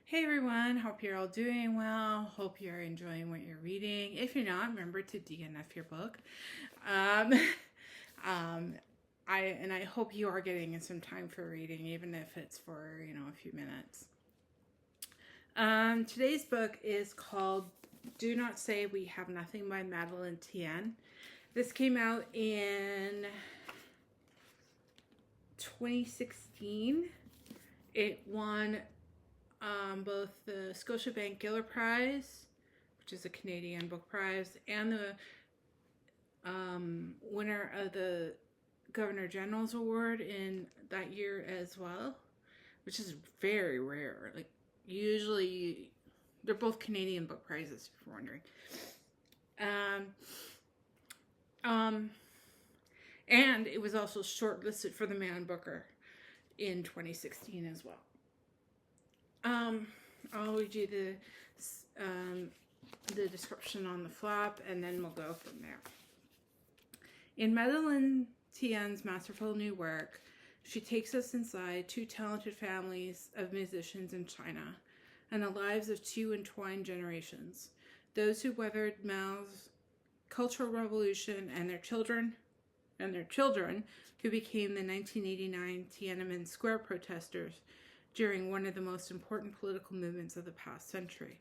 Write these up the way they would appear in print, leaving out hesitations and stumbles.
Hey everyone, hope you're all doing well. Hope you're enjoying what you're reading. If you're not, remember to DNF your book. Um, um, I hope you are getting some time for reading, even if it's for a few minutes. Today's book is called "Do Not Say We Have Nothing" by Madeline Thien. This came out in 2016. It won both the Scotiabank Giller Prize, which is a Canadian book prize, and the winner of the Governor General's Award in that year as well, which is very rare. Like, usually they're both Canadian book prizes, if you're wondering. And it was also shortlisted for the Man Booker in 2016 as well. I'll read you the description on the flap, and then we'll go from there. In Madeline Thien's masterful new work, she takes us inside two talented families of musicians in China and the lives of two entwined generations, those who weathered Mao's Cultural Revolution and their children who became the 1989 Tiananmen Square protesters during one of the most important political movements of the past century.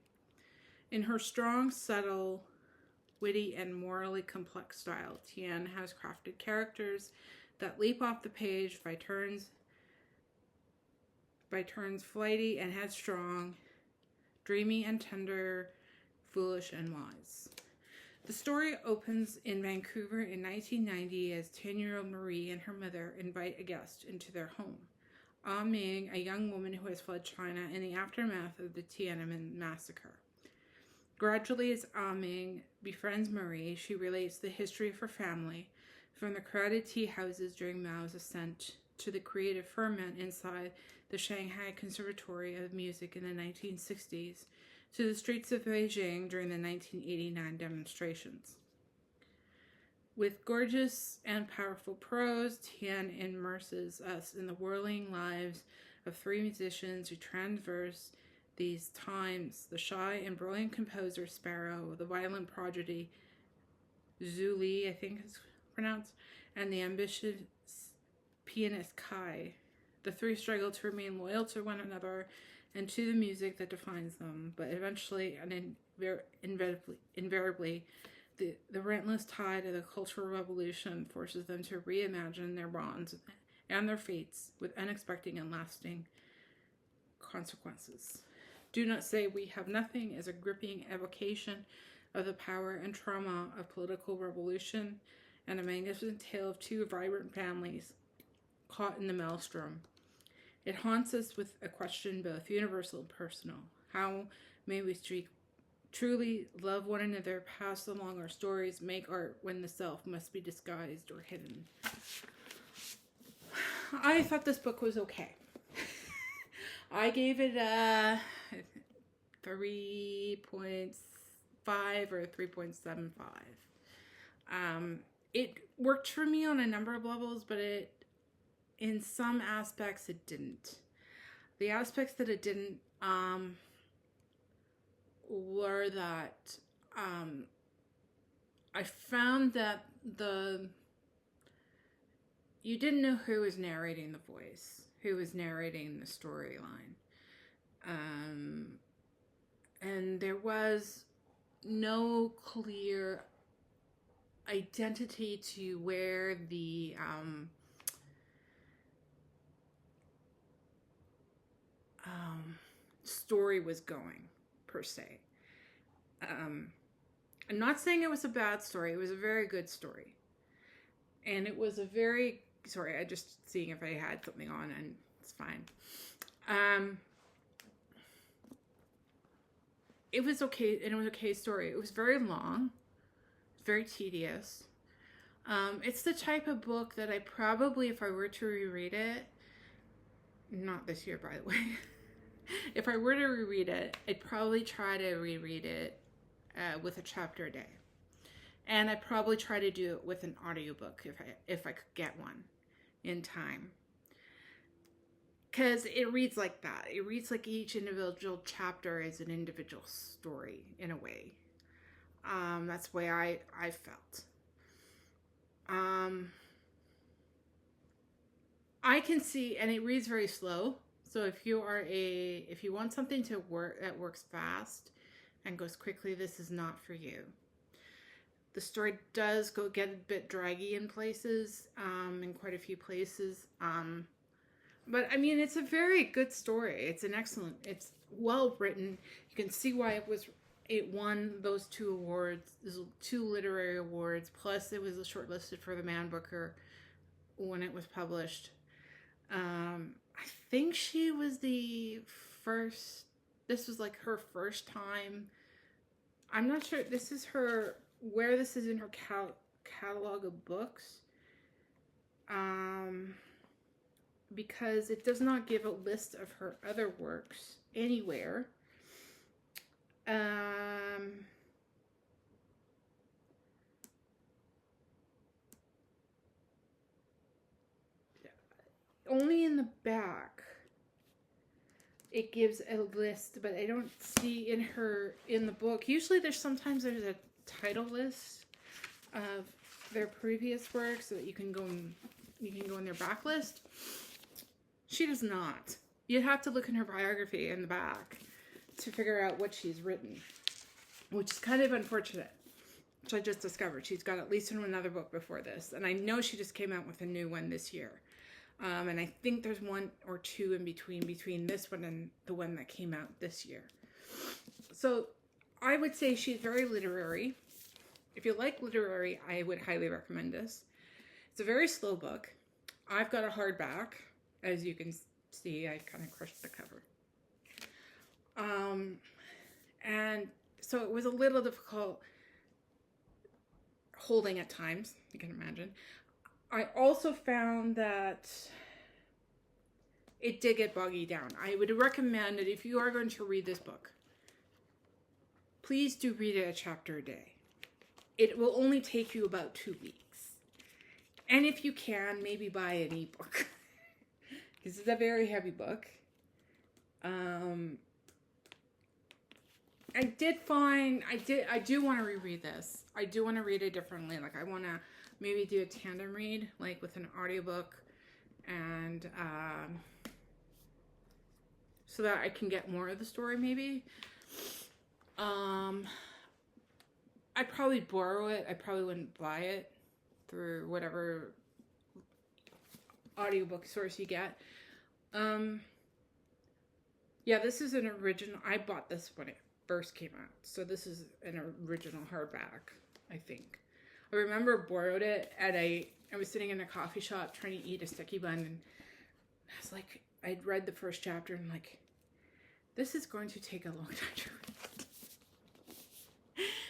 In her strong, subtle, witty, and morally complex style, Thien has crafted characters that leap off the page by turns flighty and headstrong, dreamy and tender, foolish and wise. The story opens in Vancouver in 1990 as 10-year-old Marie and her mother invite a guest into their home. Ming, a young woman who has fled China in the aftermath of the Tiananmen massacre. Gradually, as Ming befriends Marie, she relates the history of her family, from the crowded tea houses during Mao's ascent to the creative ferment inside the Shanghai Conservatory of Music in the 1960s, to the streets of Beijing during the 1989 demonstrations. With gorgeous and powerful prose, Thien immerses us in the whirling lives of three musicians who traverse these times: the shy and brilliant composer Sparrow, the violent prodigy Zhu Li, I think it's pronounced, and the ambitious pianist Kai. The three struggle to remain loyal to one another and to the music that defines them, but eventually and invariably, the relentless tide of the Cultural Revolution forces them to reimagine their bonds and their fates with unexpected and lasting consequences. Do Not Say We Have Nothing is a gripping evocation of the power and trauma of political revolution and a magnificent tale of two vibrant families caught in the maelstrom. It haunts us with a question both universal and personal. How may we truly love one another, pass along our stories, make art when the self must be disguised or hidden? I thought this book was okay. I gave it a 3.5 or 3.75. It worked for me on a number of levels, but in some aspects it didn't. The aspects that it didn't were that I found that you didn't know who was narrating the voice, who was narrating the storyline, and there was no clear identity to where the story was going, per se. I'm not saying it was a bad story. It was a very good story. And it was a very... Sorry, I just seeing if I had something on, and it's fine. It was okay, and it was an okay story. It was very long, very tedious. It's the type of book that I probably, if I were to reread it, not this year, by the way, if I were to reread it, I'd probably try to reread it with a chapter a day. And I'd probably try to do it with an audiobook if I could get one in time. because it reads like that. It reads like each individual chapter is an individual story in a way. That's the way I felt. I can see, and it reads very slow. So if you want something that works fast and goes quickly, this is not for you. The story does get a bit draggy in places, in quite a few places. But I mean, it's a very good story. It's well written. You can see why it won those 2 awards, those 2 literary awards. Plus, it was shortlisted for the Man Booker when it was published. I think she was the first. This was like her first time. I'm not sure. This is where this is in her catalog of books. Because it does not give a list of her other works anywhere. Only in the back it gives a list, but I don't see in the book. Usually there's a title list of their previous work so that you can go in their backlist. She does not. You'd have to look in her biography in the back to figure out what she's written, which is kind of unfortunate, which I just discovered. She's got at least another book before this, and I know she just came out with a new one this year. And I think there's 1 or 2 in between this one and the one that came out this year. So I would say she's very literary. If you like literary, I would highly recommend this. It's a very slow book. I've got a hardback. As you can see, I kind of crushed the cover. And so it was a little difficult holding at times, you can imagine. I also found that it did get boggy down. I would recommend that if you are going to read this book, please do read it a chapter a day. It will only take you about 2 weeks. And if you can, maybe buy an ebook. This is a very heavy book. I do want to reread this. I do want to read it differently. Like I want to maybe do a tandem read, like with an audiobook, and so that I can get more of the story maybe. I'd probably borrow it. I probably wouldn't buy it through whatever audiobook source you get. Yeah, this is an original. I bought this when it first came out. So this is an original hardback, I think. I remember borrowed it and I was sitting in a coffee shop trying to eat a sticky bun, and I was like, I'd read the first chapter and I'm like, this is going to take a long time to read.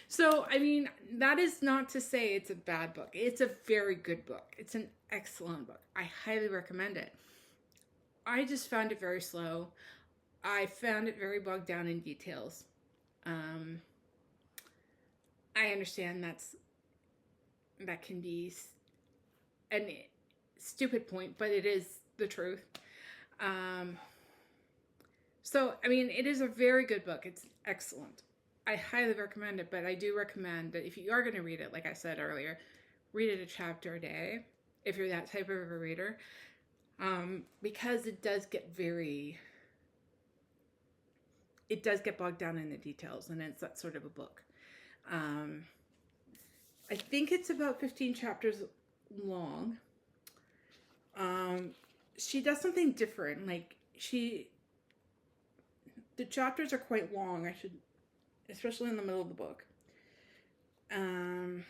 So, I mean, that is not to say it's a bad book. It's a very good book. It's an excellent book. I highly recommend it. I just found it very slow. I found it very bogged down in details. I understand that can be a stupid point, but it is the truth. So, I mean, it is a very good book. It's excellent. I highly recommend it, but I do recommend that if you are going to read it, like I said earlier, read it a chapter a day, if you're that type of a reader, because it does get bogged down in the details, and it's that sort of a book. I think it's about 15 chapters long. She does something different. Like, the chapters are quite long, especially in the middle of the book. And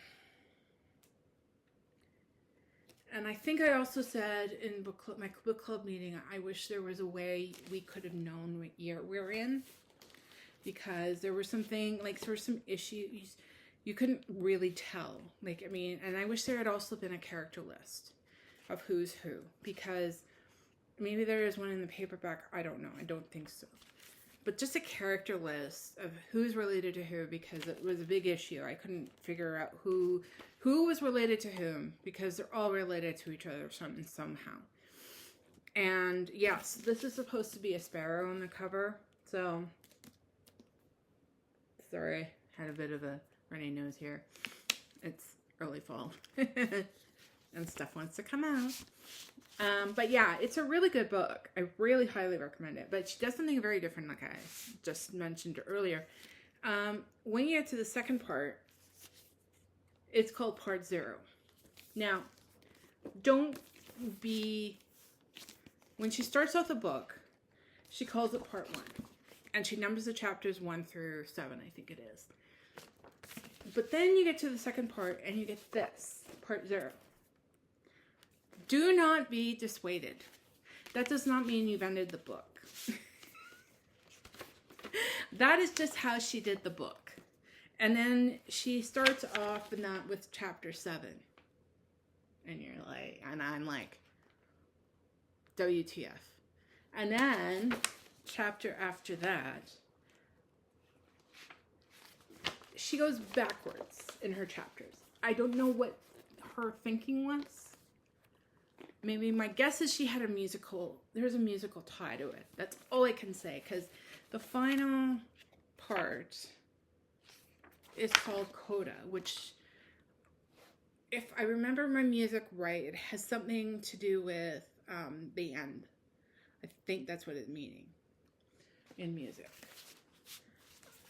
I think I also said in my book club meeting, I wish there was a way we could have known what year we're in, because there were some issues you couldn't really tell. Like, I mean, and I wish there had also been a character list of who's who, because maybe there is one in the paperback. I don't know. I don't think so. But just a character list of who's related to who, because it was a big issue. I couldn't figure out who was related to whom, because they're all related to each other somehow. And yes, this is supposed to be a sparrow on the cover. So, sorry, had a bit of a runny nose here. It's early fall and stuff wants to come out. But yeah, it's a really good book. I really highly recommend it. But she does something very different, like I just mentioned earlier. When you get to the second part, it's called Part 0. Now, don't be... When she starts off the book, she calls it Part 1. And she numbers the chapters 1 through 7, I think it is. But then you get to the second part, and you get this, Part 0. Do not be dissuaded. That does not mean you've ended the book. That is just how she did the book. And then she starts off with chapter 7. And you're like, and I'm like, WTF. And then, chapter after that, she goes backwards in her chapters. I don't know what her thinking was. Maybe my guess is she had there's a musical tie to it. That's all I can say, because the final part is called Coda, which, if I remember my music right, it has something to do with the end. I think that's what it's meaning in music.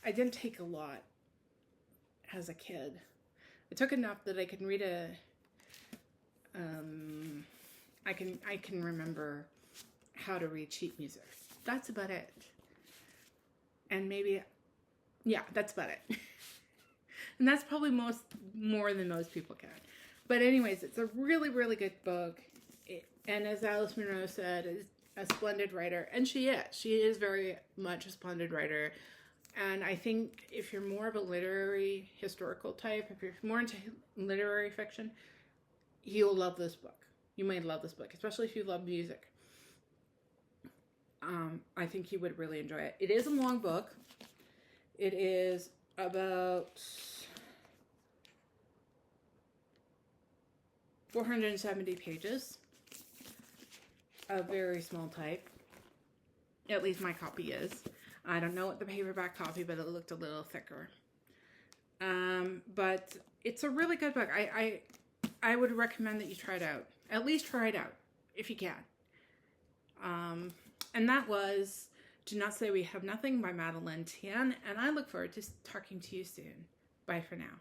I didn't take a lot as a kid. I took enough that I can read I can remember how to read sheet music. That's about it. And maybe, yeah, that's about it. And that's probably more than most people can. But anyways, it's a really, really good book. And as Alice Munro said, is a splendid writer. And she is. She is very much a splendid writer. And I think if you're more of a literary, historical type, if you're more into literary fiction, you'll love this book. You might love this book, especially if you love music. I think you would really enjoy it. It is a long book. It is about 470 pages. A very small type. At least my copy is. I don't know what the paperback copy, but it looked a little thicker. But it's a really good book. I would recommend that you try it out. At least try it out, if you can. And that was Do Not Say We Have Nothing by Madeline Thien. And I look forward to talking to you soon. Bye for now.